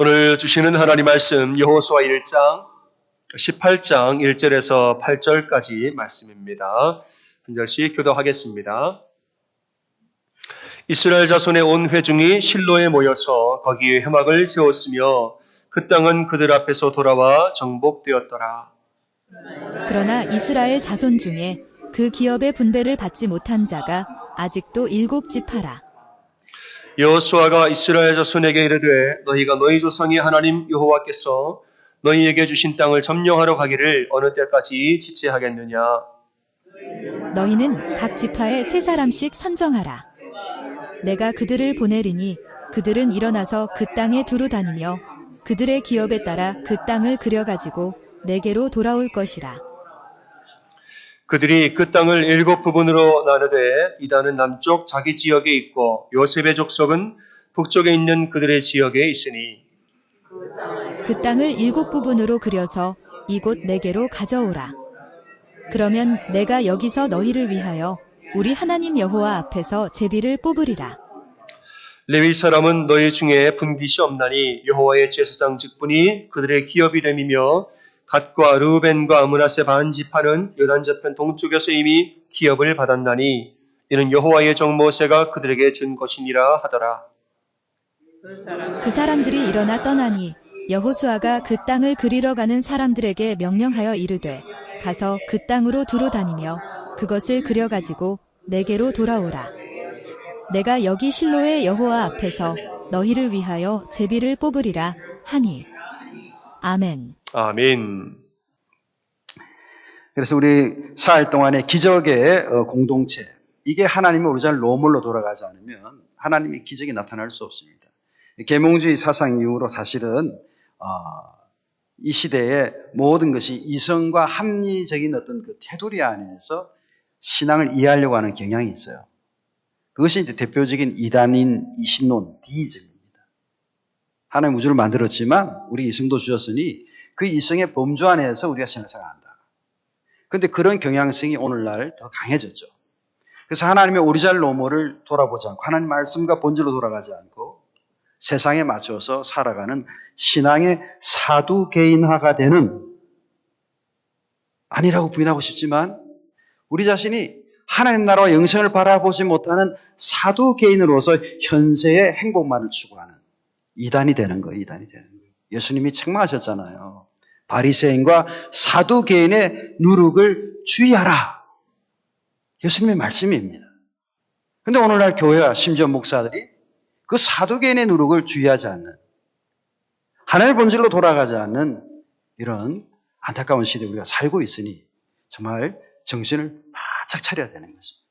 오늘 주시는 하나님 말씀 여호수아 1장 18장 1절에서 8절까지 말씀입니다. 한 절씩 교독하겠습니다. 이스라엘 자손의 온 회중이 실로에 모여서 거기에 회막을 세웠으며 그 땅은 그들 앞에서 돌아와 정복되었더라. 그러나 이스라엘 자손 중에 그 기업의 분배를 받지 못한 자가 아직도 7지파라. 여호수아가 이스라엘 자손에게 이르되 너희가 너희 조상의 하나님 여호와께서 너희에게 주신 땅을 점령하러 가기를 어느 때까지 지체하겠느냐. 너희는 각 지파에 3사람씩 선정하라. 내가 그들을 보내리니 그들은 일어나서 그 땅에 두루 다니며 그들의 기업에 따라 그 땅을 그려가지고 내게로 돌아올 것이라. 그들이 그 땅을 7부분으로 나누되 이단은 남쪽 자기 지역에 있고 요셉의 족속은 북쪽에 있는 그들의 지역에 있으니 그 땅을 7부분으로 그려서 이곳 내게로 가져오라. 그러면 내가 여기서 너희를 위하여 우리 하나님 여호와 앞에서 제비를 뽑으리라. 레위 사람은 너희 중에 분깃이 없나니 여호와의 제사장 직분이 그들의 기업이 됨이며 갓과 르우벤과 므낫세 반 지파는 요단 저편 동쪽에서 이미 기업을 받았나니 이는 여호와의 종 모세가 그들에게 준 것이니라 하더라. 그 사람들이 일어나 떠나니 여호수아가 그 땅을 그리러 가는 사람들에게 명령하여 이르되 가서 그 땅으로 두루 다니며 그것을 그려가지고 내게로 돌아오라. 내가 여기 실로의 여호와 앞에서 너희를 위하여 제비를 뽑으리라 하니. 아멘. 아멘. 그래서 우리 사흘 동안의 기적의 공동체, 이게 하나님의 오리지널 로물로 돌아가지 않으면 하나님의 기적이 나타날 수 없습니다. 계몽주의 사상 이후로 사실은 이 시대의 모든 것이 이성과 합리적인 어떤 그 테두리 안에서 신앙을 이해하려고 하는 경향이 있어요. 그것이 이제 대표적인 이단인 이신론, 디이즘입니다. 하나님 우주를 만들었지만 우리 이성도 주셨으니 그 이성의 범주 안에서 우리가 신앙생활한다. 그런데 그런 경향성이 오늘날 더 강해졌죠. 그래서 하나님의 오리지널 로모를 돌아보지 않고 하나님 말씀과 본질로 돌아가지 않고 세상에 맞춰서 살아가는 신앙의 사두개인화가 되는, 아니라고 부인하고 싶지만 우리 자신이 하나님 나라와 영생을 바라보지 못하는 사두개인으로서 현세의 행복만을 추구하는 이단이 되는 거예요. 이단이 되는 거예요. 예수님이 책망하셨잖아요. 바리새인과 사두개인의 누룩을 주의하라. 예수님의 말씀입니다. 그런데 오늘날 교회와 심지어 목사들이 그 사두개인의 누룩을 주의하지 않는, 하나님의 본질로 돌아가지 않는 이런 안타까운 시대에 우리가 살고 있으니 정말 정신을 바짝 차려야 되는 것입니다.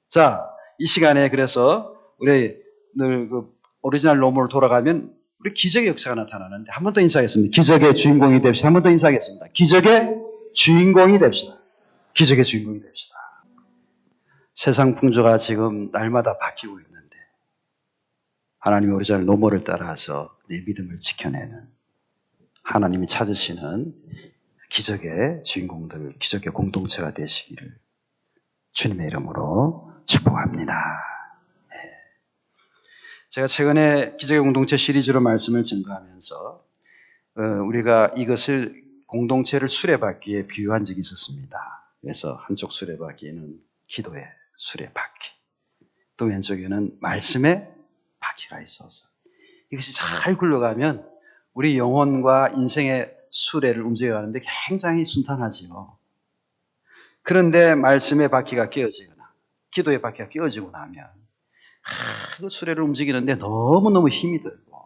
자, 이 시간에 그래서 우리 늘 그 오리지널 로모로 돌아가면 우리 기적의 역사가 나타나는데 한 번 더 인사하겠습니다. 기적의 주인공이 됩시다. 한 번 더 인사하겠습니다. 기적의 주인공이 됩시다. 기적의 주인공이 됩시다. 세상 풍조가 지금 날마다 바뀌고 있는데 하나님의 오리지널 노모를 따라서 내 믿음을 지켜내는 하나님이 찾으시는 기적의 주인공들, 기적의 공동체가 되시기를 주님의 이름으로 축복합니다. 네. 제가 최근에 기적의 공동체 시리즈로 말씀을 증거하면서 우리가 이것을 공동체를 수레바퀴에 비유한 적이 있었습니다. 그래서 한쪽 수레바퀴에는 기도의 수레바퀴, 또 왼쪽에는 말씀의 바퀴가 있어서 이것이 잘 굴러가면 우리 영혼과 인생의 수레를 움직여가는데 굉장히 순탄하지요. 그런데 말씀의 바퀴가 끼어지거나 기도의 바퀴가 끼어지고 나면 그 수레를 움직이는데 너무너무 힘이 들고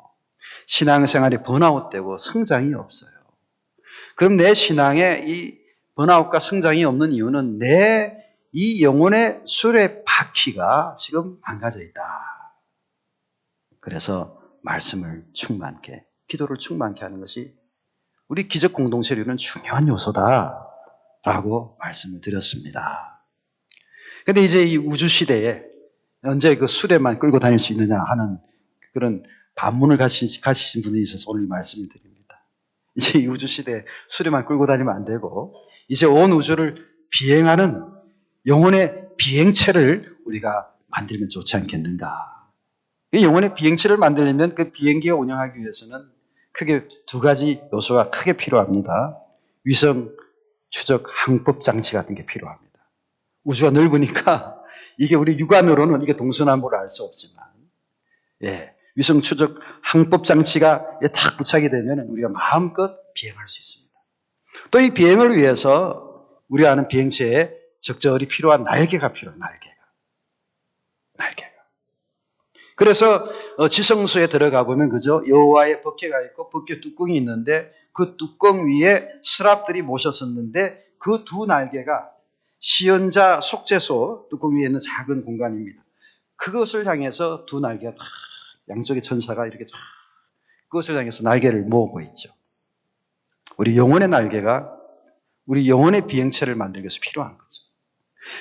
신앙생활이 번아웃되고 성장이 없어요. 그럼 내 신앙에 이 번아웃과 성장이 없는 이유는 내 이 영혼의 수레 바퀴가 지금 망가져 있다. 그래서 말씀을 충만케, 기도를 충만케 하는 것이 우리 기적 공동체를 이루는 중요한 요소다라고 말씀을 드렸습니다. 그런데 이제 이 우주 시대에 언제 그 수레만 끌고 다닐 수 있느냐 하는 그런 반문을 가지신 분이 있어서 오늘 말씀을 드립니다. 이제 이 우주 시대에 수레만 끌고 다니면 안 되고 이제 온 우주를 비행하는 영혼의 비행체를 우리가 만들면 좋지 않겠는가. 이 영혼의 비행체를 만들려면 그 비행기가 운영하기 위해서는 크게 두 가지 요소가 크게 필요합니다. 위성 추적 항법 장치 같은 게 필요합니다. 우주가 넓으니까 이게 우리 육안으로는 이게 동서남북을 알 수 없지만, 예, 위성 추적 항법 장치가 딱 부착이 되면 우리가 마음껏 비행할 수 있습니다. 또 이 비행을 위해서 우리가 아는 비행체에 적절히 필요한 날개가 필요해요. 날개가. 그래서 지성소에 들어가 보면 그죠? 여호와의 법궤가 있고 법궤 뚜껑이 있는데 그 뚜껑 위에 스랍들이 모셨었는데 그 두 날개가 시연자 속죄소 뚜껑 위에 있는 작은 공간입니다. 그것을 향해서 두 날개가 다 양쪽의 천사가 이렇게 쫙 그것을 향해서 날개를 모으고 있죠. 우리 영혼의 날개가 우리 영혼의 비행체를 만들기 위해서 필요한 거죠.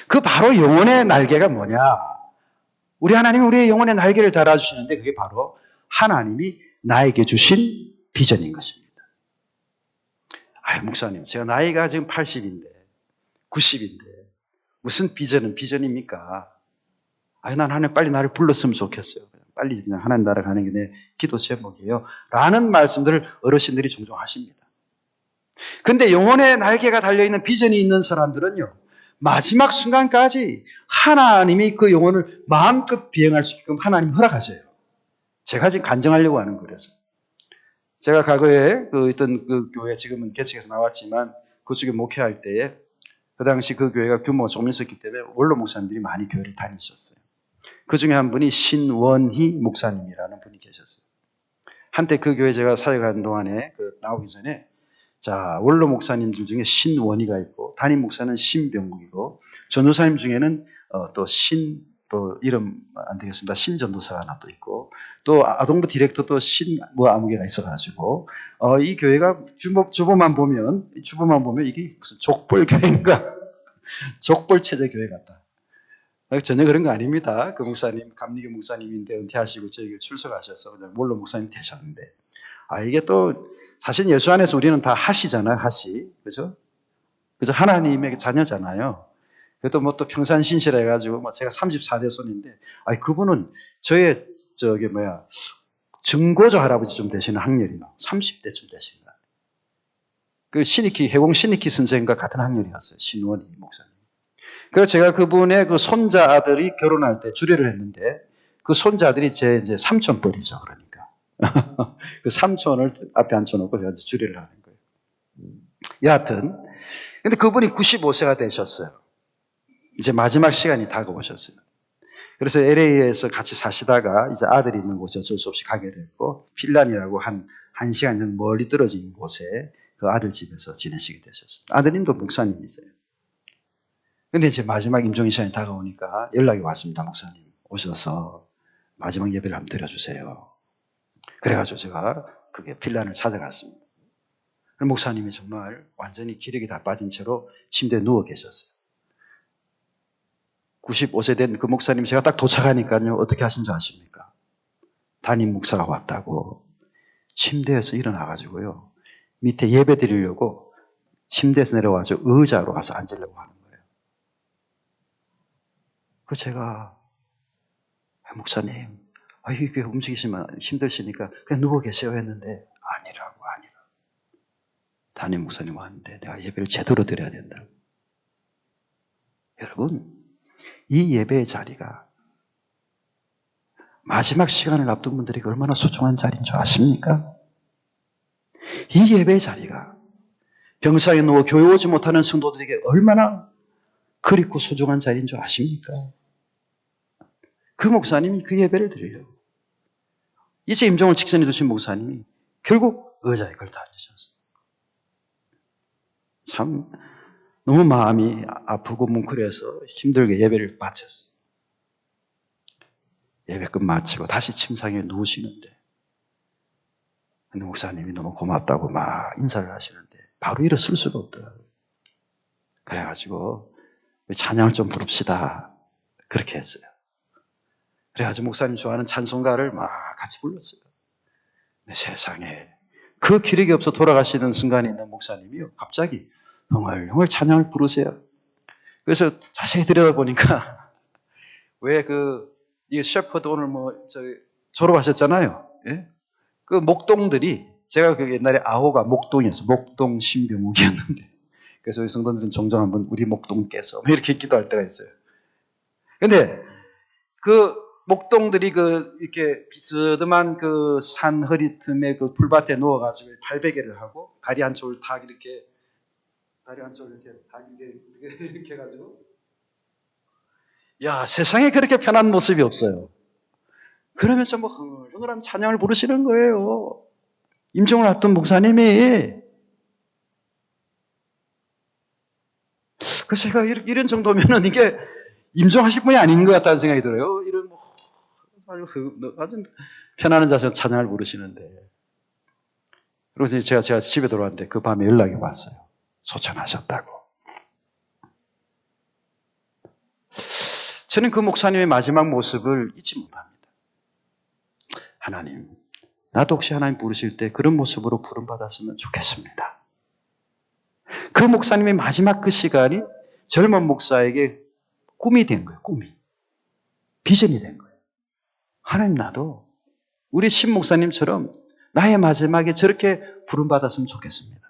그 바로 영혼의 날개가 뭐냐? 우리 하나님이 우리의 영혼의 날개를 달아주시는데 그게 바로 하나님이 나에게 주신 비전인 것입니다. 목사님, 제가 나이가 지금 80인데, 90인데, 무슨 비전은 비전입니까? 난 하나님 빨리 나를 불렀으면 좋겠어요. 빨리 그냥 하나님 나라 가는 게 내 기도 제목이에요. 라는 말씀들을 어르신들이 종종 하십니다. 근데 영혼의 날개가 달려있는 비전이 있는 사람들은요, 마지막 순간까지 하나님이 그 영혼을 마음껏 비행할 수 있게끔 하나님 허락하세요. 제가 지금 간증하려고 하는 거라서. 제가 과거에 있던 그 교회, 지금은 개척해서 나왔지만 그쪽에 목회할 때에 그 당시 그 교회가 규모가 좀 있었기 때문에 원로 목사님들이 많이 교회를 다니셨어요. 그 중에 한 분이 신원희 목사님이라는 분이 계셨어요. 한때 그 교회 제가 사역하는 동안에 나오기 전에 자, 원로 목사님들 중에 신원희가 있고 담임 목사는 신병국이고 전도사님 중에는 또 이름 안 되겠습니다. 신전도사가 하나 또 있고 또 아동부 디렉터도 아무개가 있어가지고 이 교회가 주보만 보면 이게 무슨 족벌 교회인가 족벌 체제 교회 같다. 전혀 그런 거 아닙니다. 그 목사님 감리교 목사님인데 은퇴하시고 저희 교회 출석하셔서 그냥 원로 목사님 되셨는데 이게 또 사실 예수 안에서 우리는 다 하시잖아요. 하시 그죠? 하나님의 자녀잖아요. 그것도 또 평산신실해 가지고 제가 34대 손인데 그분은 저의 증거조 할아버지 좀 되시는 학렬이 30대쯤 되십니다. 그 해공 신익희 선생과 같은 학렬이었어요. 신원희 목사님. 그래서 제가 그분의 그 손자 아들이 결혼할 때 주례를 했는데 그 손자들이 제 이제 삼촌뻘이죠. 그러니까 그 삼촌을 앞에 앉혀놓고 제가 이제 주례를 하는 거예요. 여하튼 근데 그분이 95세가 되셨어요. 이제 마지막 시간이 다가오셨어요. 그래서 LA에서 같이 사시다가 이제 아들이 있는 곳에 어쩔 수 없이 가게 됐고 필란이라고 한 시간 정도 멀리 떨어진 곳에 그 아들 집에서 지내시게 되셨어요. 아드님도 목사님이세요. 근데 이제 마지막 임종의 시간이 다가오니까 연락이 왔습니다. 목사님 오셔서 마지막 예배를 한번 드려주세요. 그래가지고 제가 그게 필란을 찾아갔습니다. 목사님이 정말 완전히 기력이 다 빠진 채로 침대에 누워 계셨어요. 95세 된 그 목사님 제가 딱 도착하니까요. 어떻게 하신 줄 아십니까? 담임 목사가 왔다고 침대에서 일어나가지고요. 밑에 예배 드리려고 침대에서 내려와서 의자로 가서 앉으려고 하는 거예요. 제가 목사님 이게 움직이시면 힘드시니까 그냥 누워 계세요 했는데 아니라고. 담임 목사님 왔는데 내가 예배를 제대로 드려야 된다. 여러분 이 예배의 자리가 마지막 시간을 앞둔 분들에게 얼마나 소중한 자리인 줄 아십니까? 이 예배의 자리가 병상에 누워 교회 오지 못하는 성도들에게 얼마나 그립고 소중한 자리인 줄 아십니까? 그 목사님이 그 예배를 드리려고 이제 임종을 직전에 두신 목사님이 결국 의자에 걸터 앉으셨어요. 참 너무 마음이 아프고 뭉클해서 힘들게 예배를 마쳤어요. 예배 끝 마치고 다시 침상에 누우시는데 근데 목사님이 너무 고맙다고 막 인사를 하시는데 바로 일어설 수가 없더라고요. 그래가지고 찬양을 좀 부릅시다. 그렇게 했어요. 그래가지고 목사님 좋아하는 찬송가를 막 같이 불렀어요. 근데 세상에 그 기력이 없어 돌아가시는 순간에 있는 목사님이요. 갑자기 흥얼흥얼 찬양을 부르세요. 그래서 자세히 들여다보니까 왜 이 셰퍼드 오늘 졸업하셨잖아요. 예? 그 목동들이, 제가 그 옛날에 아호가 목동이었어요. 목동 신병욱이었는데. 그래서 우리 성도들은 종종 한번 우리 목동 깨서 이렇게 기도할 때가 있어요. 근데 그 목동들이 그 이렇게 비스듬한 그 산 허리 틈에 그 풀밭에 누워가지고 발베개를 하고 다리 한쪽을 다 이렇게 이렇게 해가지고, 야, 세상에 그렇게 편한 모습이 없어요. 그러면서 뭐 흥얼흥얼한 찬양을 부르시는 거예요. 임종을 했던 목사님이. 그래서 제가 이런 정도면은 이게 임종하실 분이 아닌 것 같다는 생각이 들어요. 이런 뭐 아주 편안한 자세로 찬양을 부르시는데. 그리고 제가 집에 들어왔는데 그 밤에 연락이 왔어요. 소천하셨다고. 저는 그 목사님의 마지막 모습을 잊지 못합니다. 하나님, 나도 혹시 하나님 부르실 때 그런 모습으로 부름받았으면 좋겠습니다. 그 목사님의 마지막 그 시간이 젊은 목사에게 꿈이 된 거예요. 꿈이. 비전이 된 거예요. 하나님, 나도 우리 신 목사님처럼 나의 마지막에 저렇게 부름받았으면 좋겠습니다.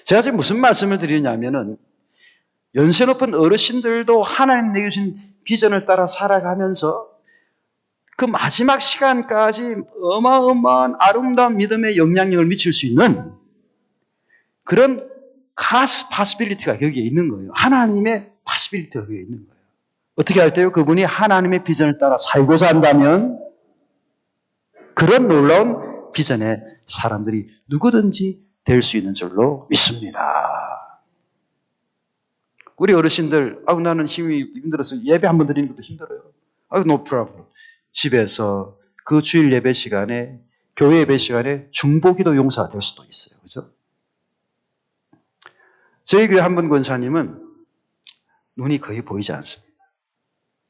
제가 지금 무슨 말씀을 드리냐면은, 연세 높은 어르신들도 하나님 내게 주신 비전을 따라 살아가면서 그 마지막 시간까지 어마어마한 아름다운 믿음의 영향력을 미칠 수 있는 그런 파스빌리티가 여기에 있는 거예요. 하나님의 파스빌리티가 여기에 있는 거예요. 어떻게 할 때요? 그분이 하나님의 비전을 따라 살고자 한다면 그런 놀라운 비전의 사람들이 누구든지 될 수 있는 줄로 믿습니다. 우리 어르신들, 나는 힘이 힘들어서 예배 한 번 드리는 것도 힘들어요. no problem. 집에서 그 주일 예배 시간에, 교회 예배 시간에 중보기도 용사가 될 수도 있어요. 그죠? 저희 교회 한 분 권사님은 눈이 거의 보이지 않습니다.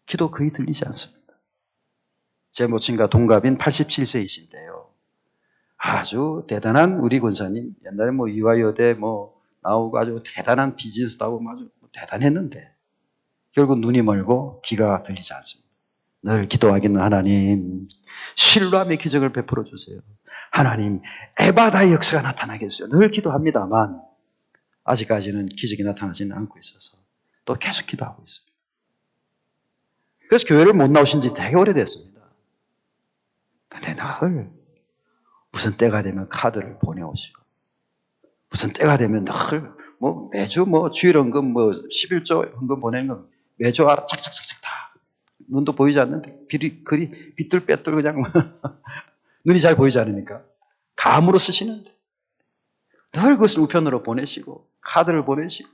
기도 거의 들리지 않습니다. 제 모친과 동갑인 87세이신데요. 아주 대단한 우리 권사님, 옛날에 이화여대 나오고 아주 대단한 비즈니스도 하고 아주 대단했는데 결국 눈이 멀고 귀가 들리지 않습니다. 늘 기도하기는 하나님, 신뢰함의 기적을 베풀어 주세요. 하나님, 에바다의 역사가 나타나게 해주세요. 늘 기도합니다만 아직까지는 기적이 나타나지는 않고 있어서 또 계속 기도하고 있습니다. 그래서 교회를 못 나오신 지 되게 오래됐습니다. 근데 늘 무슨 때가 되면 카드를 보내오시고, 무슨 때가 되면 늘 매주 주일 헌금 11조 헌금 보내는 건 매주 알아 착착착착 다 눈도 보이지 않는데 글이 삐뚤빼뚤 그냥 눈이 잘 보이지 않으니까 감으로 쓰시는데 늘 그것을 우편으로 보내시고 카드를 보내시고,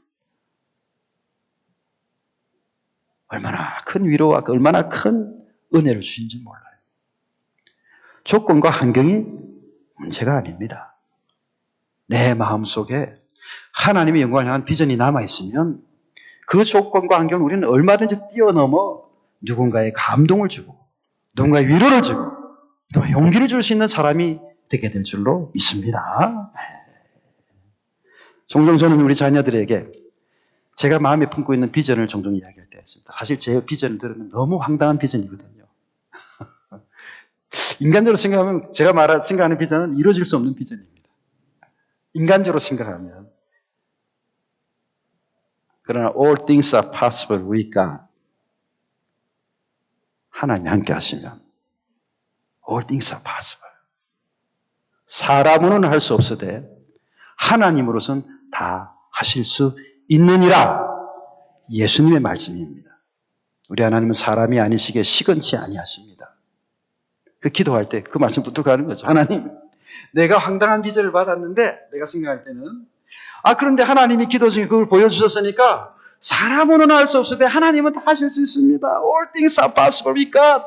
얼마나 큰 위로와 얼마나 큰 은혜를 주신지 몰라요. 조건과 환경이 문제가 아닙니다. 내 마음속에 하나님의 영광을 향한 비전이 남아있으면 그 조건과 환경을 우리는 얼마든지 뛰어넘어 누군가의 감동을 주고 누군가의 위로를 주고 또 용기를 줄 수 있는 사람이 되게 될 줄로 믿습니다. 종종 저는 우리 자녀들에게 제가 마음에 품고 있는 비전을 종종 이야기할 때가 있습니다. 사실 제 비전을 들으면 너무 황당한 비전이거든요. 인간적으로 생각하면 제가 생각하는 비전은 이루어질 수 없는 비전입니다. 인간적으로 생각하면. 그러나 all things are possible with God. 하나님이 함께 하시면 all things are possible. 사람으로는 할 수 없으되 하나님으로서는 다 하실 수 있느니라. 예수님의 말씀입니다. 우리 하나님은 사람이 아니시기에 시건치 아니하십니다. 그 기도할 때 그 말씀 붙들고 가는 거죠. 하나님, 내가 황당한 비전을 받았는데 내가 생각할 때는 그런데 하나님이 기도 중에 그걸 보여주셨으니까 사람으로는 할 수 없을 때 하나님은 다 하실 수 있습니다. All things are possible with God.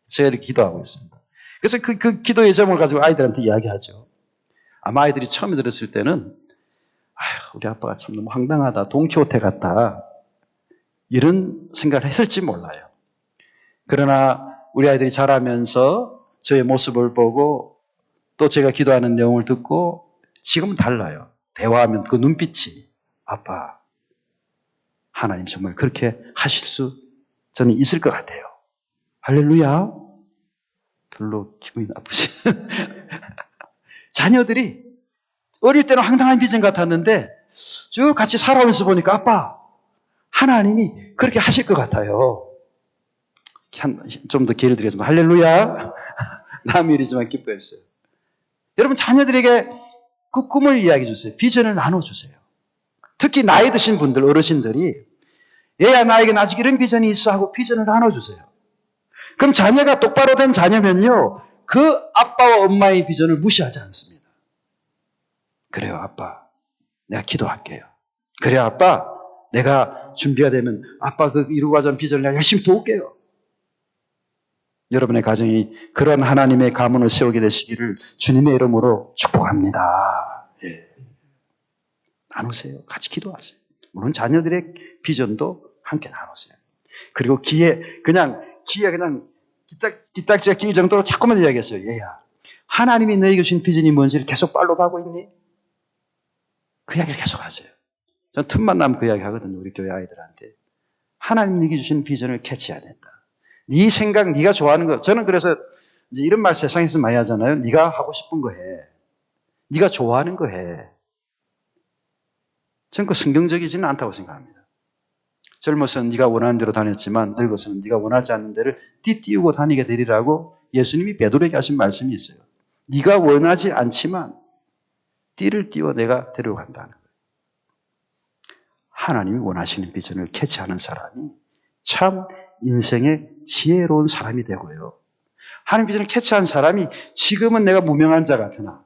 제가 이렇게 기도하고 있습니다. 그래서 그 기도의 제목을 가지고 아이들한테 이야기하죠. 아마 아이들이 처음에 들었을 때는 우리 아빠가 참 너무 황당하다. 돈키호테 같다. 이런 생각을 했을지 몰라요. 그러나 우리 아이들이 자라면서 저의 모습을 보고 또 제가 기도하는 내용을 듣고 지금은 달라요. 대화하면 그 눈빛이 아빠, 하나님 정말 그렇게 하실 수 저는 있을 것 같아요. 할렐루야. 별로 기분이 나쁘지. 자녀들이 어릴 때는 황당한 비전 같았는데 쭉 같이 살아오면서 보니까 아빠, 하나님이 그렇게 하실 것 같아요. 좀 더 기회를 드리겠습니다. 할렐루야. 남의 일이지만 기뻐해 주세요. 여러분 자녀들에게 그 꿈을 이야기해 주세요. 비전을 나눠주세요. 특히 나이 드신 분들, 어르신들이 얘야 나에겐 아직 이런 비전이 있어 하고 비전을 나눠주세요. 그럼 자녀가 똑바로 된 자녀면요, 그 아빠와 엄마의 비전을 무시하지 않습니다. 그래요 아빠, 내가 기도할게요. 그래요 아빠, 내가 준비가 되면 아빠 그 이루고 가자는 비전을 내가 열심히 도울게요. 여러분의 가정이 그런 하나님의 가문을 세우게 되시기를 주님의 이름으로 축복합니다. 예. 나누세요. 같이 기도하세요. 물론 자녀들의 비전도 함께 나누세요. 그리고 귀에 그냥 기딱지가 낄 정도로 자꾸만 이야기했어요. 얘야, 하나님이 너에게 주신 비전이 뭔지를 계속 팔로우하고 있니? 그 이야기를 계속 하세요. 전 틈만 나면 그 이야기 하거든요. 우리 교회 아이들한테. 하나님 네게 주신 비전을 캐치해야 된다. 네 생각, 네가 좋아하는 거. 저는 그래서 이제 이런 말 세상에서 많이 하잖아요. 네가 하고 싶은 거 해. 네가 좋아하는 거 해. 저는 그 성경적이지는 않다고 생각합니다. 젊어서는 네가 원하는 대로 다녔지만 늙어서는 네가 원하지 않는 데를 띠띠우고 다니게 되리라고 예수님이 베드로에게 하신 말씀이 있어요. 네가 원하지 않지만 띠를 띄워 내가 데려간다는 거예요. 하나님이 원하시는 비전을 캐치하는 사람이 참 인생의 지혜로운 사람이 되고요. 하나님 비전을 캐치한 사람이 지금은 내가 무명한 자 같으나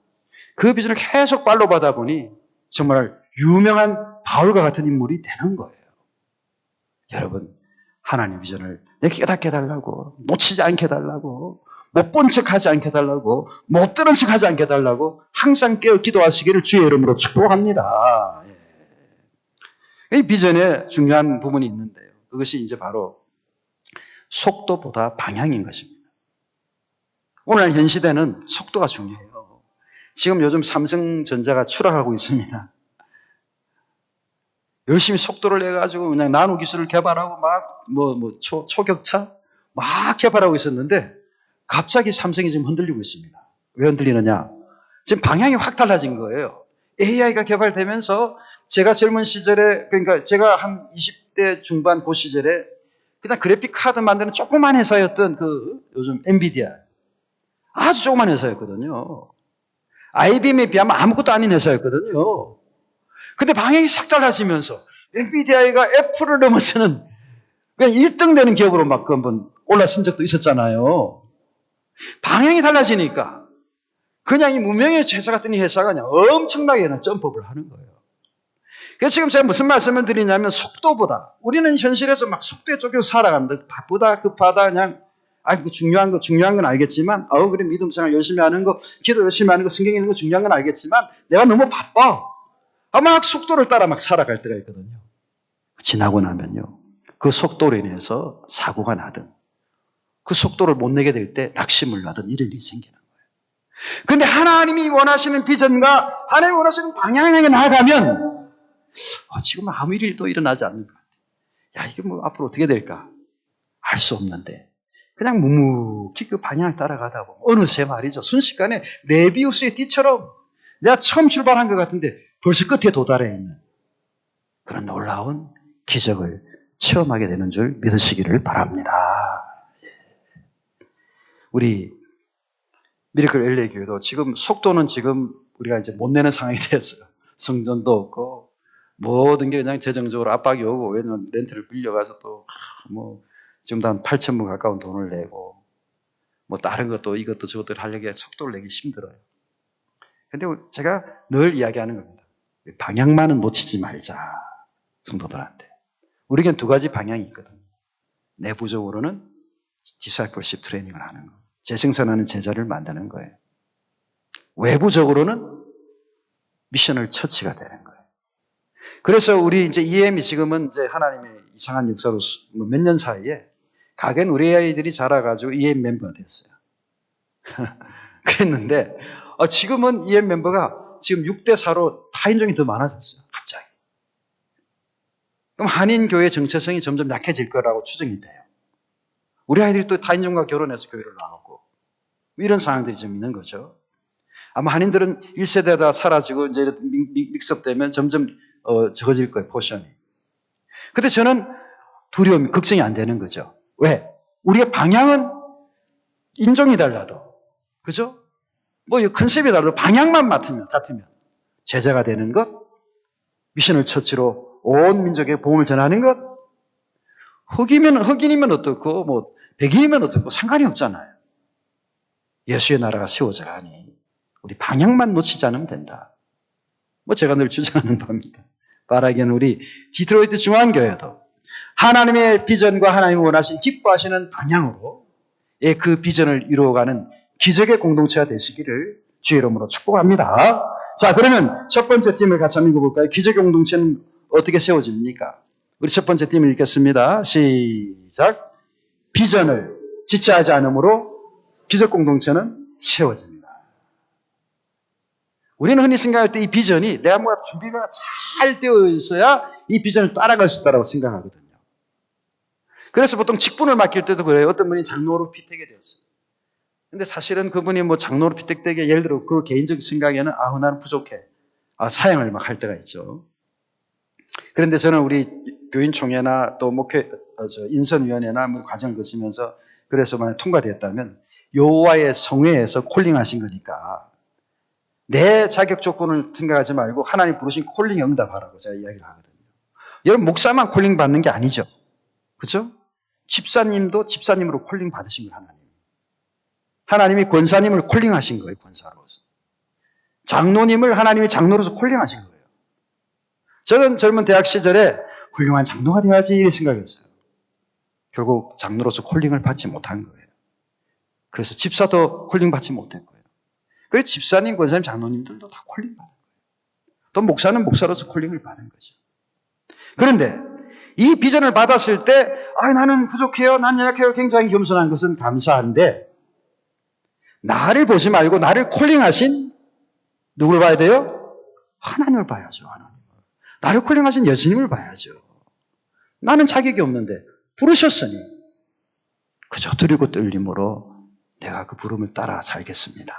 그 비전을 계속 팔로우받아 보니 정말 유명한 바울과 같은 인물이 되는 거예요. 여러분, 하나님 비전을 내게 깨닫게 해달라고, 놓치지 않게 해달라고, 못 본 척하지 않게 해달라고, 못 들은 척하지 않게 해달라고 항상 깨어 기도하시기를 주의 이름으로 축복합니다. 예. 이 비전에 중요한 부분이 있는데요. 그것이 이제 바로 속도보다 방향인 것입니다. 오늘 현 시대는 속도가 중요해요. 지금 요즘 삼성전자가 추락하고 있습니다. 열심히 속도를 내가지고 그냥 나노 기술을 개발하고 막 초격차 막 개발하고 있었는데 갑자기 삼성이 지금 흔들리고 있습니다. 왜 흔들리느냐? 지금 방향이 확 달라진 거예요. AI가 개발되면서 제가 젊은 시절에, 그러니까 제가 한 20대 중반 그 시절에 그냥 그래픽 카드 만드는 조그만 회사였던 그 요즘 엔비디아. 아주 조그만 회사였거든요. IBM에 비하면 아무것도 아닌 회사였거든요. 근데 방향이 싹 달라지면서 엔비디아가 애플을 넘어서는 그냥 1등 되는 기업으로 막 한번 올라선 적도 있었잖아요. 방향이 달라지니까 그냥 이 무명의 회사 같은 이 회사가 그냥 엄청나게 그냥 점프업을 하는 거예요. 그래서 지금 제가 무슨 말씀을 드리냐면 속도보다 우리는 현실에서 막 속도에 쫓겨서 살아간다. 바쁘다, 급하다, 그냥 중요한 건 알겠지만 그래 믿음생활 열심히 하는 거, 기도 열심히 하는 거, 성경 읽는 거 중요한 건 알겠지만 내가 너무 바빠. 막 속도를 따라 막 살아갈 때가 있거든요. 지나고 나면요. 그 속도로 인해서 사고가 나든 그 속도를 못 내게 될 때 낙심을 나든 이런 일이 생기는 거예요. 그런데 하나님이 원하시는 비전과 하나님이 원하시는 방향을 향해 나아가면 지금 아무 일도 일어나지 않는 것 같아요. 이게 앞으로 어떻게 될까? 알 수 없는데 그냥 묵묵히 그 방향을 따라가다 보면 어느새 말이죠. 순식간에 레비우스의 띠처럼 내가 처음 출발한 것 같은데 벌써 끝에 도달해 있는 그런 놀라운 기적을 체험하게 되는 줄 믿으시기를 바랍니다. 우리 미래클 LA 교회도 지금 속도는 지금 우리가 이제 못 내는 상황이 됐어요. 성전도 없고 모든 게 그냥 재정적으로 압박이 오고 왜냐면 렌트를 빌려가서 또 지금도 한 8,000만 가까운 돈을 내고 다른 것도 이것도 저것도 하려고 속도를 내기 힘들어요. 근데 제가 늘 이야기하는 겁니다. 방향만은 놓치지 말자. 성도들한테. 우리에겐 두 가지 방향이 있거든요. 내부적으로는 디사이플십 트레이닝을 하는 거. 재생산하는 제자를 만드는 거예요. 외부적으로는 미셔널 처치가 되는 거예요. 그래서 우리 이제 EM이 지금은 이제 하나님의 이상한 역사로 몇 년 사이에 가겐 우리 아이들이 자라가지고 EM 멤버가 됐어요. 그랬는데 지금은 EM 멤버가 지금 6대4로 타인종이 더 많아졌어요. 갑자기. 그럼 한인교회 정체성이 점점 약해질 거라고 추정이 돼요. 우리 아이들이 또 타인종과 결혼해서 교회를 나왔고 이런 상황들이 좀 있는 거죠. 아마 한인들은 1세대다 사라지고 이제 믹스업되면 점점 적어질 거예요, 포션이. 근데 저는 두려움이, 걱정이 안 되는 거죠. 왜? 우리의 방향은 인종이 달라도, 그죠? 뭐 컨셉이 달라도 방향만 같으면 제자가 되는 것, 미션을 처치로 온 민족의 복음을 전하는 것, 흑인이면 어떻고, 뭐 백인이면 어떻고 상관이 없잖아요. 예수의 나라가 세워져 가니 우리 방향만 놓치지 않으면 된다. 뭐 제가 늘 주장하는 바입니다. 바라기는 우리 디트로이트 중앙교회도 하나님의 비전과 하나님이 원하신 기뻐하시는 방향으로 그 비전을 이루어가는 기적의 공동체가 되시기를 주의 이름으로 축복합니다. 자, 그러면 첫 번째 팀을 같이 한번 읽어볼까요? 기적의 공동체는 어떻게 세워집니까? 우리 첫 번째 팀을 읽겠습니다. 시작. 비전을 지체하지 않으므로 기적 공동체는 세워집니다. 우리는 흔히 생각할 때 이 비전이 내가 뭔가 준비가 잘 되어 있어야 이 비전을 따라갈 수 있다고 생각하거든요. 그래서 보통 직분을 맡길 때도 그래요. 어떤 분이 장로로 피택이 되었어요. 근데 사실은 그분이 뭐 장로로 피택되게 예를 들어 그 개인적 생각에는 나는 부족해. 사양을 막 할 때가 있죠. 그런데 저는 우리 교인총회나 또 목회 인선위원회나 뭐 과정을 거치면서 그래서 만약 통과됐다면 여호와의 성회에서 콜링하신 거니까 내 자격 조건을 생각하지 말고 하나님 부르신 콜링 응답하라고 제가 이야기를 하거든요. 여러분 목사만 콜링 받는 게 아니죠. 그렇죠? 집사님도 집사님으로 콜링 받으신 거예요. 하나님이 권사님을 콜링하신 거예요. 권사로서. 장로님을 하나님이 장로로서 콜링하신 거예요. 저는 젊은 대학 시절에 훌륭한 장로가 돼야지 이렇게 생각했어요. 결국 장로로서 콜링을 받지 못한 거예요. 그래서 집사도 콜링 받지 못했고요. 그래서 집사님, 권사님, 장로님들도 다 콜링 받은 거예요. 또 목사는 목사로서 콜링을 받은 거죠. 그런데 이 비전을 받았을 때 나는 부족해요, 난 연약해요, 굉장히 겸손한 것은 감사한데 나를 보지 말고 나를 콜링하신 누굴 봐야 돼요? 하나님을 봐야죠. 하나님. 나를 콜링하신 예수님을 봐야죠. 나는 자격이 없는데 부르셨으니 그저 두리고 떨림으로 내가 그 부름을 따라 살겠습니다.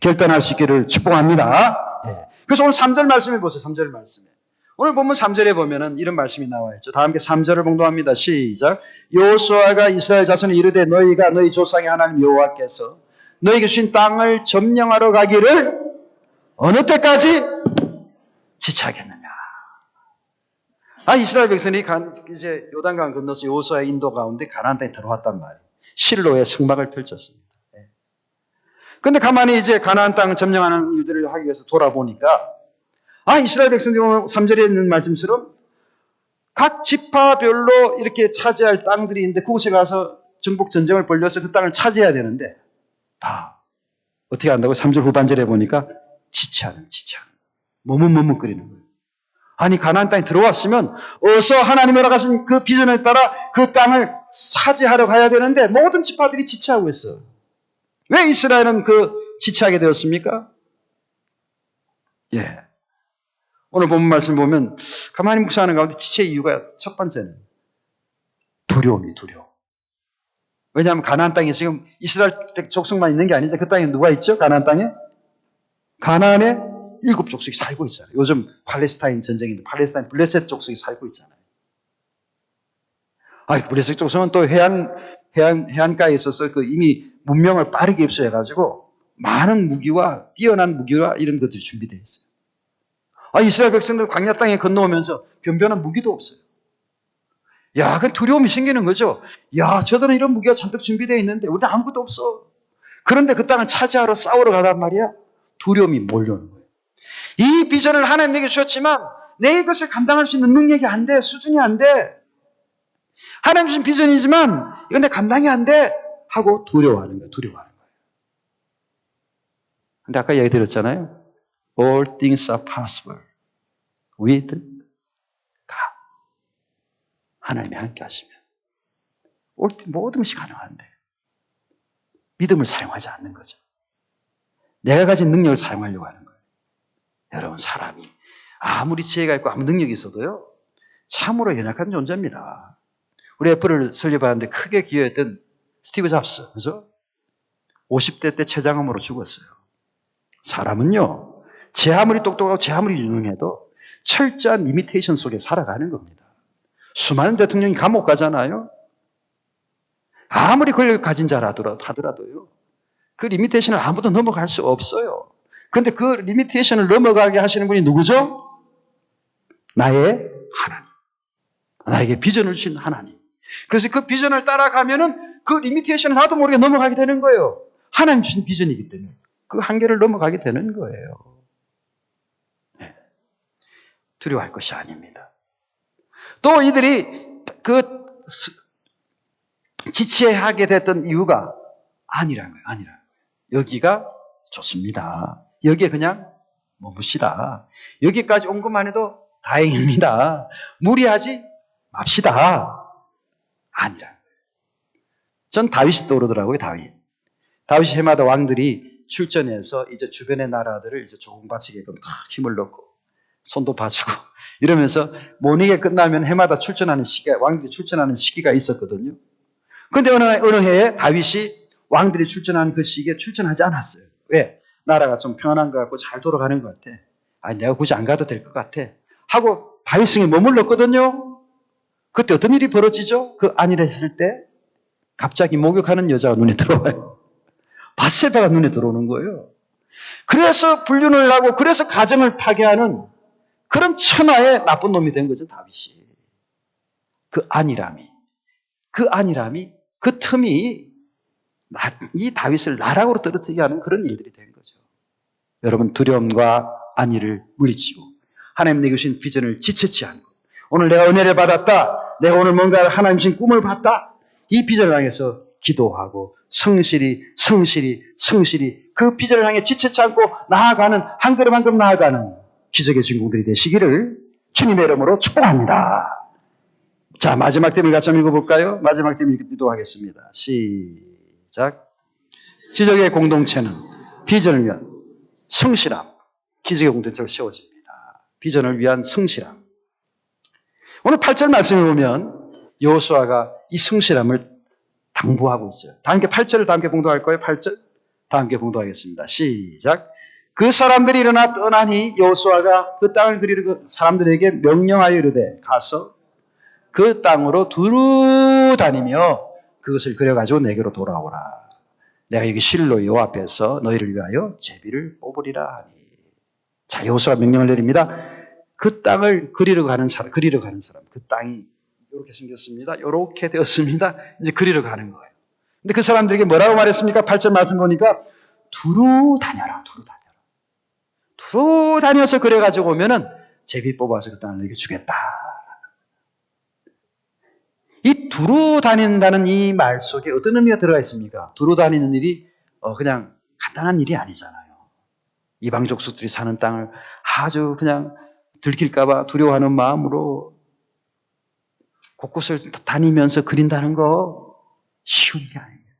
결단할 수 있기를 축복합니다. 네. 그래서 오늘 3절 말씀해 보세요. 3절 말씀에. 오늘 본문 3절에 보면은 이런 말씀이 나와 있죠. 다 함께 3절을 봉독합니다. 시작. 여호수아가 이스라엘 자손에 이르되 너희가 너희 조상의 하나님 여호와께서 너희에게 주신 땅을 점령하러 가기를 어느 때까지 지체하겠느냐. 이스라엘 백성이 이제 요단강 건너서 여호수아의 인도 가운데 가나안 땅에 들어왔단 말이에요. 실로의 성막을 펼쳤습니다. 그런데 가만히 이제 가나안 땅을 점령하는 일들을 하기 위해서 돌아보니까 이스라엘 백성들이 3절에 있는 말씀처럼 각 지파별로 이렇게 차지할 땅들이 있는데 그곳에 가서 정복 전쟁을 벌려서 그 땅을 차지해야 되는데 다 어떻게 한다고 3절 후반절에 보니까 지체하는 머뭇머뭇거리는 거예요. 가나안 땅에 들어왔으면 어서 하나님이 허락하신 그 비전을 따라 그 땅을 차지하러 가야 되는데 모든 지파들이 지체하고 있어요. 왜 이스라엘은 지체하게 되었습니까? 오늘 본문 말씀 보면 가만히 묵상하는 가운데 지체의 이유가 첫 번째는 두려워. 왜냐하면 가나안 땅에 지금 이스라엘 족속만 있는 게 아니죠. 그 땅에 누가 있죠? 가나안 땅에? 가나안에 7족속이 살고 있잖아요. 요즘 팔레스타인 전쟁인데 팔레스타인 블레셋 족속이 살고 있잖아요. 블레셋 족속은 또 해안가에 있어서 이미 문명을 빠르게 흡수해가지고 많은 무기와 뛰어난 무기와 이런 것들이 준비되어 있어요. 이스라엘 백성들 광야 땅에 건너오면서 변변한 무기도 없어요. 그 두려움이 생기는 거죠. 저들은 이런 무기가 잔뜩 준비되어 있는데 우리는 아무것도 없어. 그런데 그 땅을 차지하러 싸우러 가단 말이야. 두려움이 몰려오는 거예요. 이 비전을 하나님 내게 주셨지만 내 이것을 감당할 수 있는 능력이 안 돼. 수준이 안 돼. 하나님 주신 비전이지만 이건 내 감당이 안 돼. 하고 두려워하는 거예요. 근데 아까 얘기 드렸잖아요. All things are possible with God. 하나님이 함께 하시면 모든 것이 가능한데 믿음을 사용하지 않는 거죠. 내가 가진 능력을 사용하려고 하는 거예요. 여러분, 사람이 아무리 지혜가 있고 아무 능력이 있어도요, 참으로 연약한 존재입니다. 우리 애플을 설립하는데 크게 기여했던 스티브 잡스, 그죠? 50대 때 췌장암으로 죽었어요. 사람은요, 제 아무리 똑똑하고 제 아무리 유능해도 철저한 리미테이션 속에 살아가는 겁니다. 수많은 대통령이 감옥 가잖아요. 아무리 권력을 가진 자라 하더라도요. 그 리미테이션을 아무도 넘어갈 수 없어요. 그런데 그 리미테이션을 넘어가게 하시는 분이 누구죠? 나의 하나님. 나에게 비전을 주신 하나님. 그래서 그 비전을 따라가면은 그 리미테이션을 나도 모르게 넘어가게 되는 거예요. 하나님 주신 비전이기 때문에. 그 한계를 넘어가게 되는 거예요. 네. 두려워할 것이 아닙니다. 또 이들이 그 지체하게 됐던 이유가 아니라는 거예요. 아니라는 거예요. 여기가 좋습니다. 여기에 그냥 머무시다. 여기까지 온 것만 해도 다행입니다. 무리하지 맙시다. 아니라는 거예요. 전 다윗이 떠오르더라고요. 다윗이 해마다 왕들이 출전해서 이제 주변의 나라들을 이제 조공바치게끔 다 힘을 넣고 손도 봐주고 이러면서 모니게 끝나면 해마다 왕들이 출전하는 시기가 있었거든요. 그런데 어느 해에 다윗이 왕들이 출전하는 그 시기에 출전하지 않았어요. 왜? 나라가 좀 평안한 것 같고 잘 돌아가는 것 같아. 내가 굳이 안 가도 될 것 같아. 하고 다윗성에 머물렀거든요. 그때 어떤 일이 벌어지죠? 그 안일을 했을 때 갑자기 목욕하는 여자가 눈에 들어와요. 밧세바가 눈에 들어오는 거예요. 그래서 불륜을 하고 그래서 가정을 파괴하는 그런 천하의 나쁜 놈이 된 거죠, 다윗이. 그 안일함이, 그 틈이 이 다윗을 나락으로 떨어지게 하는 그런 일들이 된 거죠. 여러분, 두려움과 안일을 물리치고 하나님 내게 주신 비전을 지체치 않고 오늘 내가 은혜를 받았다. 내가 오늘 뭔가 하나님 주신 꿈을 봤다. 이 비전을 향해서 기도하고 성실히 그 비전을 향해 지체치 않고 나아가는 한 걸음 한 걸음 나아가는 기적의 주인공들이 되시기를 주님의 이름으로 축복합니다. 자, 마지막 템을 같이 한번 읽어볼까요? 마지막 템을 기도하겠습니다. 시작. 기적의 공동체는 비전을 위한 성실함. 기적의 공동체가 세워집니다. 비전을 위한 성실함. 오늘 8절 말씀을 보면 여호수아가 이 성실함을 당부하고 있어요. 다 함께 8절을 다 함께 봉독할 거예요. 8절 다 함께 봉독하겠습니다. 시작. 그 사람들이 일어나 떠나니 여호수아가 그 땅을 그리려 사람들에게 명령하여 이르되 가서 그 땅으로 두루 다니며 그것을 그려가지고 내게로 돌아오라. 내가 여기 실로 요 앞에서 너희를 위하여 제비를 뽑으리라 하니. 자, 여호수아가 명령을 내립니다. 그 땅을 그리러 가는 사람, 그 땅이 이렇게 생겼습니다. 이렇게 되었습니다. 이제 그리러 가는 거예요. 근데 그 사람들에게 뭐라고 말했습니까? 8절 말씀 보니까 두루 다녀라. 두루 다녀서 그래가지고 오면은 제비 뽑아서 그 땅을 너에게 주겠다. 이 두루 다닌다는 이 말 속에 어떤 의미가 들어가 있습니까? 두루 다니는 일이 그냥 간단한 일이 아니잖아요. 이방 족속들이 사는 땅을 아주 그냥 들킬까봐 두려워하는 마음으로 곳곳을 다니면서 그린다는 거 쉬운 게 아닙니다.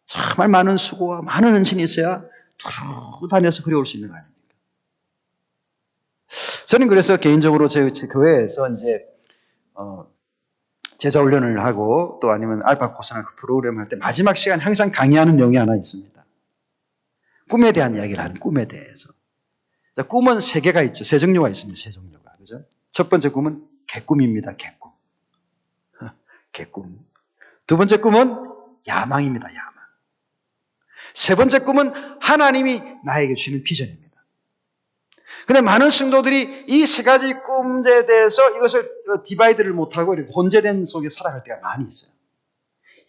정말 많은 수고와 많은 헌신이 있어야 두루 다녀서 그려올 수 있는 거 아닙니까? 저는 그래서 개인적으로 제 교회에서 이제 제자 훈련을 하고 또 아니면 알파 코스나 그 프로그램 할 때 마지막 시간 항상 강의하는 내용이 하나 있습니다. 꿈에 대한 이야기를 하는 꿈에 대해서. 자, 꿈은 세 개가 있죠. 세 종류가 있습니다. 세 종류가. 그죠? 첫 번째 꿈은 개꿈입니다. 개꿈. 두 번째 꿈은 야망입니다. 야망. 세 번째 꿈은 하나님이 나에게 주시는 비전입니다. 근데 많은 성도들이 이 세 가지 꿈에 대해서 이것을 디바이드를 못하고 이렇게 혼재된 속에 살아갈 때가 많이 있어요.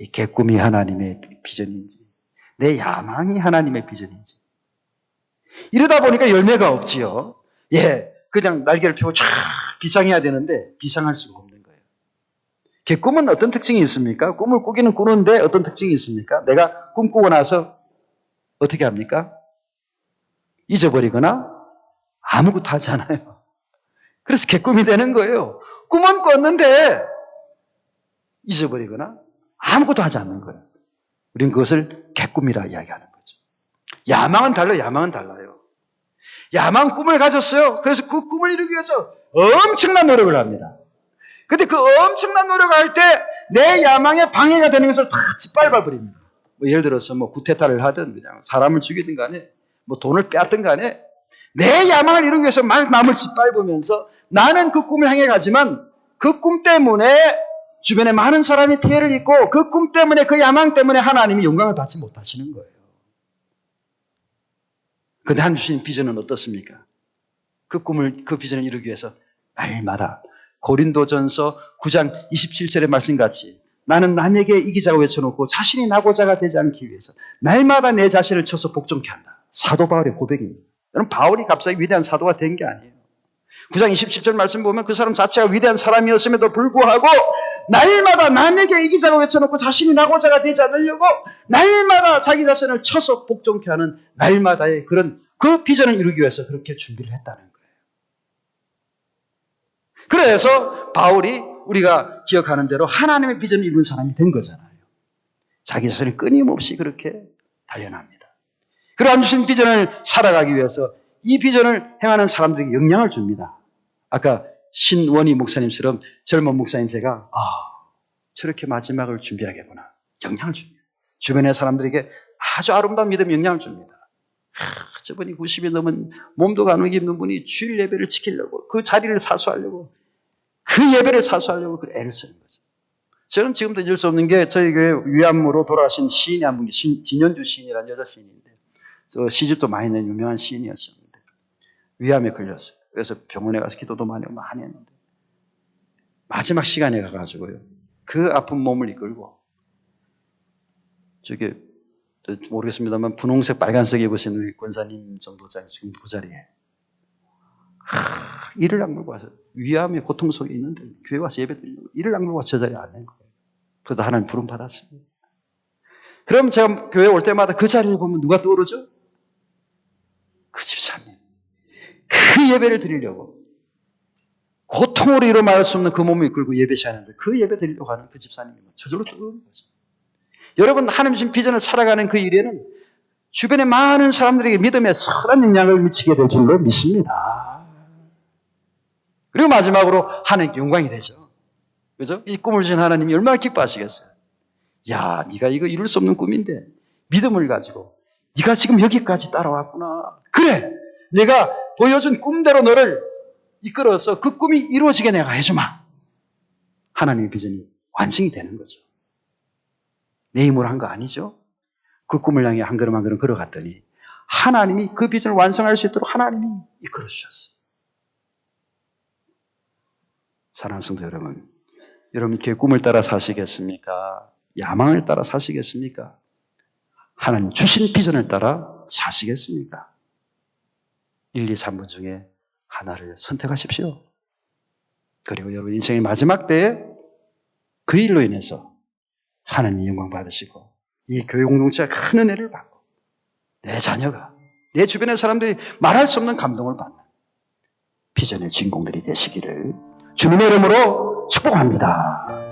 이 개꿈이 하나님의 비전인지, 내 야망이 하나님의 비전인지. 이러다 보니까 열매가 없지요. 그냥 날개를 펴고 쫙 비상해야 되는데 비상할 수가 없는 거예요. 꿈은 어떤 특징이 있습니까? 꿈을 꾸기는 꾸는데 어떤 특징이 있습니까? 내가 꿈꾸고 나서 어떻게 합니까? 잊어버리거나 아무것도 하지 않아요. 그래서 개꿈이 되는 거예요. 꿈은 꿨는데 잊어버리거나 아무것도 하지 않는 거예요. 우리는 그것을 개꿈이라 이야기하는 거죠. 야망은 달라요. 야망 꿈을 가졌어요. 그래서 그 꿈을 이루기 위해서 엄청난 노력을 합니다. 근데 그 엄청난 노력을 할 때 내 야망에 방해가 되는 것을 다 짓밟아 버립니다. 뭐 예를 들어서 뭐 구테타를 하든 그냥 사람을 죽이든 간에 뭐 돈을 빼앗든 간에 내 야망을 이루기 위해서 막 남을 짓밟으면서 나는 그 꿈을 향해 가지만 그 꿈 때문에 주변에 많은 사람이 피해를 입고 그 꿈 때문에 그 야망 때문에 하나님이 영광을 받지 못하시는 거예요. 그런데 하나님 주신 비전은 어떻습니까? 그 비전을 이루기 위해서 날마다 고린도전서 9장 27절의 말씀같이 나는 남에게 이기자고 외쳐놓고 자신이 나고자가 되지 않기 위해서 날마다 내 자신을 쳐서 복종케 한다. 사도 바울의 고백입니다. 여러분 바울이 갑자기 위대한 사도가 된 게 아니에요. 9장 27절 말씀 보면 그 사람 자체가 위대한 사람이었음에도 불구하고 날마다 남에게 이기자고 외쳐놓고 자신이 나고자가 되지 않으려고 날마다 자기 자신을 쳐서 복종케 하는 날마다의 그 비전을 이루기 위해서 그렇게 준비를 했다는 거예요. 그래서 바울이 우리가 기억하는 대로 하나님의 비전을 이룬 사람이 된 거잖아요. 자기 자신을 끊임없이 그렇게 단련합니다. 그러한 주신 비전을 살아가기 위해서 이 비전을 행하는 사람들에게 영향을 줍니다. 아까 신원희 목사님처럼 젊은 목사인 제가 저렇게 마지막을 준비하겠구나. 영향을 줍니다. 주변의 사람들에게 아주 아름다운 믿음 영향을 줍니다. 저분이 90이 넘은 몸도 가누기 힘든 분이 주일 예배를 지키려고 그 자리를 사수하려고 그 예배를 사수하려고 그 애를 쓰는 거죠. 저는 지금도 잊을 수 없는 게 저희 교회 위암으로 돌아가신 시인이 한 분이 진연주 시인이라는 여자 시인인데 시집도 많이 낸 유명한 시인이었었는데 위암에 걸렸어요. 그래서 병원에 가서 기도도 많이 했는데 마지막 시간에 가가지고요. 그 아픈 몸을 이끌고 저기 모르겠습니다만 분홍색 빨간색 입으신 우리 권사님 정도장 지금 그 자리에 이를 악물고 와서 위암의 고통 속에 있는데 교회 와서 예배 드리려고 이를 악물고 와서 저 자리에 앉는 거예요. 그러다 하나님 부름 받았습니다. 그럼 제가 교회 올 때마다 그 자리를 보면 누가 떠오르죠? 그 집사님. 그 예배를 드리려고 고통으로 이루 말할 수 없는 그 몸을 이끌고 예배 시간에서 그 예배 드리려고 하는 그 집사님이 저절로 떠오르는 거죠. 여러분 하나님 주신 비전을 살아가는 그 일에는 주변의 많은 사람들에게 믿음의 선한 영향을 미치게 될 줄로 믿습니다. 그리고 마지막으로 하나님께 영광이 되죠. 그죠? 이 꿈을 주신 하나님이 얼마나 기뻐하시겠어요. 야, 네가 이거 이룰 수 없는 꿈인데 믿음을 가지고 네가 지금 여기까지 따라왔구나. 그래, 내가 보여준 꿈대로 너를 이끌어서 그 꿈이 이루어지게 내가 해주마. 하나님의 비전이 완성이 되는 거죠. 내 힘으로 한 거 아니죠. 그 꿈을 향해 한 걸음 한 걸음 걸어갔더니 하나님이 그 비전을 완성할 수 있도록 하나님이 이끌어 주셨어요. 사랑하는 성도 여러분, 여러분 이렇게 꿈을 따라 사시겠습니까? 야망을 따라 사시겠습니까? 하나님 주신 비전을 따라 사시겠습니까? 1, 2, 3번 중에 하나를 선택하십시오. 그리고 여러분 인생의 마지막 때에 그 일로 인해서 하나님 영광 받으시고 이 교회 공동체가 큰 은혜를 받고 내 자녀가 내 주변의 사람들이 말할 수 없는 감동을 받는 비전의 주인공들이 되시기를 주님의 이름으로 축복합니다.